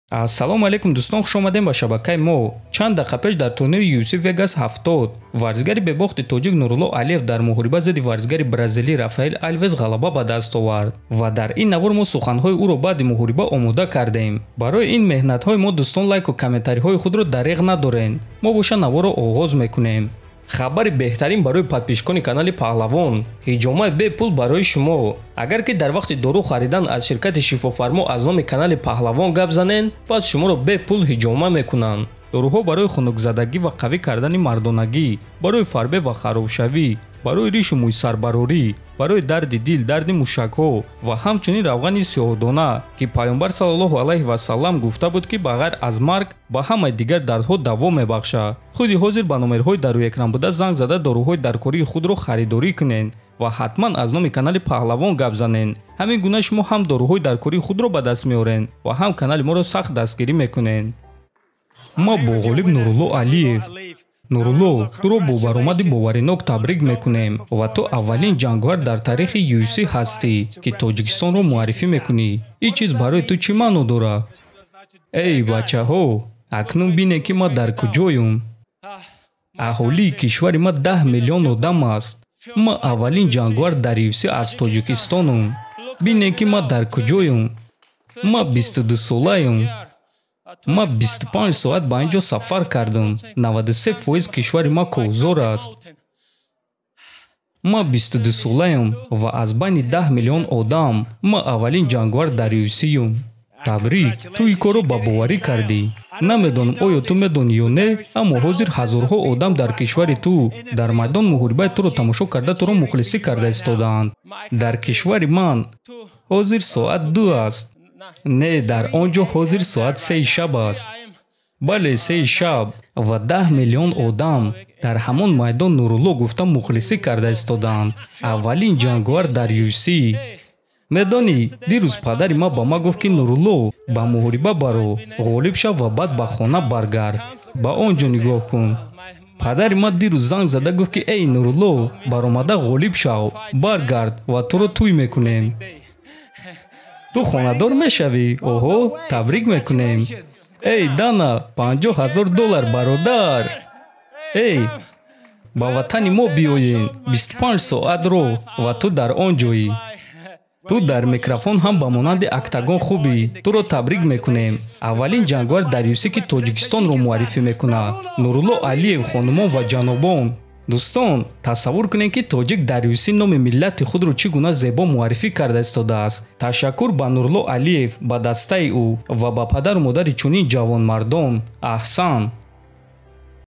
ассалому алайкум дӯстон, хуш омадем ба шабакаи мо. Чанд дақиқа пеш дар турнири UFC Vegas 70 варзигари бебохти тоҷик Нурулло Алиев дар муҳориба зидди варзигари бразилӣ Рафаэл Альвес ғалаба ба даст овард ва дар ин навор мо суханҳои ӯро баъди муҳориба омода кардем. Барои ин меҳнатҳои мо дӯстон лайку комментариҳои худро дариғ надорен. Мо боша наворро оғоз мекунем. хабари беҳтарин барои подписчикони канали Паҳлавон. ҳиҷомаи бепул барои шумо. агар ки дар вақти дору харидан аз ширкати шифофармо аз номи канали Паҳлавон гап занен, пас шуморо бепул ҳиҷома мекунанд. доруҳо барои хунукзадагӣ ва қавӣ кардани мардонагӣ, барои фарбе ва харобшавӣ, барои ришу мӯйсарбарорӣ, барои дарди дил, дарди мушакҳо ва ҳамчунин равғани сиёҳдона ки пайғамбар саллаллоҳу алайҳи васаллам гуфта буд ки ба ғайр аз марг ба ҳамаи дигар дардҳо даво мебахша. худи ҳозир ба номерҳои дар рӯи экран буда занг зада доруҳои даркории худро харидорӣ кунед ва ҳатман аз номи канали Паҳлавон гап занен. ҳамин гуна шумо ҳам доруҳои даркории худро ба даст меорен ва ҳам канали моро сахт дастгирӣ мекунед. ма бо ғолиб Нурулло Алиев. Нурулло, туро бо баромади боваринок табрик мекунем ва ту аввалин ҷангвар дар таърихи UFC ҳастӣ ки Тоҷикистонро муаррифӣ мекунӣ. ин чиз барои ту чӣ маъно дорад? Эй бачаҳо, акнун бинед ки ма дар куҷоюм. аҳолии кишвари ма 10 миллион одам аст. ма аввалин ҷангвар дар UFC аз Тоҷикистонум. бинед ки ма дар куҷоюм. ма 22 солаюм. ма 25 соат ба ин ҷо сафар кардам. 93% кишвари ма кӯҳзор аст. ма 22 солаюм ва аз байни 10 миллион одам ма аввалин ҷангвар дар UFC-юм. табрик, ту ин корро ба боварӣ кардӣ. намедонам оё ту медонӣ ё не, аммо ҳозир ҳазорҳо одам дар кишвари ту дар майдон муҳорибаи туро тамошо карда туро мухлисӣ карда истодаанд. дар кишвари ман ҳозир соат 2 аст. не, дар он ҷо ҳозир соат 3 шаб аст. бале, 3 шаб ва 10 миллион одам дар ҳамон майдон Нурулло гуфта мухлисӣ карда истодаанд. аввалин ҷангвар дар UFC. медонӣ, дирӯз падари ма ба ма гуфт ки Нурулло, ба муҳориба баро, ғолиб шав ва баъд ба хона баргард. ба он ҷо нигоҳ кун. падари ма дирӯз занг зада гуфт ки эй Нурулло, баромада ғолиб шав, баргард ва туро тӯй мекунем. ту хонадор мешавӣ? оҳо, табрик мекунем. эй Дана, $50,000 бародар. эй, ба ватани мо биёен. 25 соат роҳ ва ту дар он ҷоӣ. ту дар микрофон ҳам ба монанди октагон хубӣ. туро табрик мекунем. аввалин ҷангвар дар UFC ки Тоҷикистонро муаррифӣ мекунад. Нурулло Алиев, хонумон ва ҷанобон. дӯстон, тасаввур кунед ки тоҷик дар UFC номи миллати худро чӣ гуна зебо муаррифӣ карда истодааст. ташаккур ба Нурулло Алиев, ба дастаи ӯ ва ба падару модари чунин ҷавонмардон. аҳсан.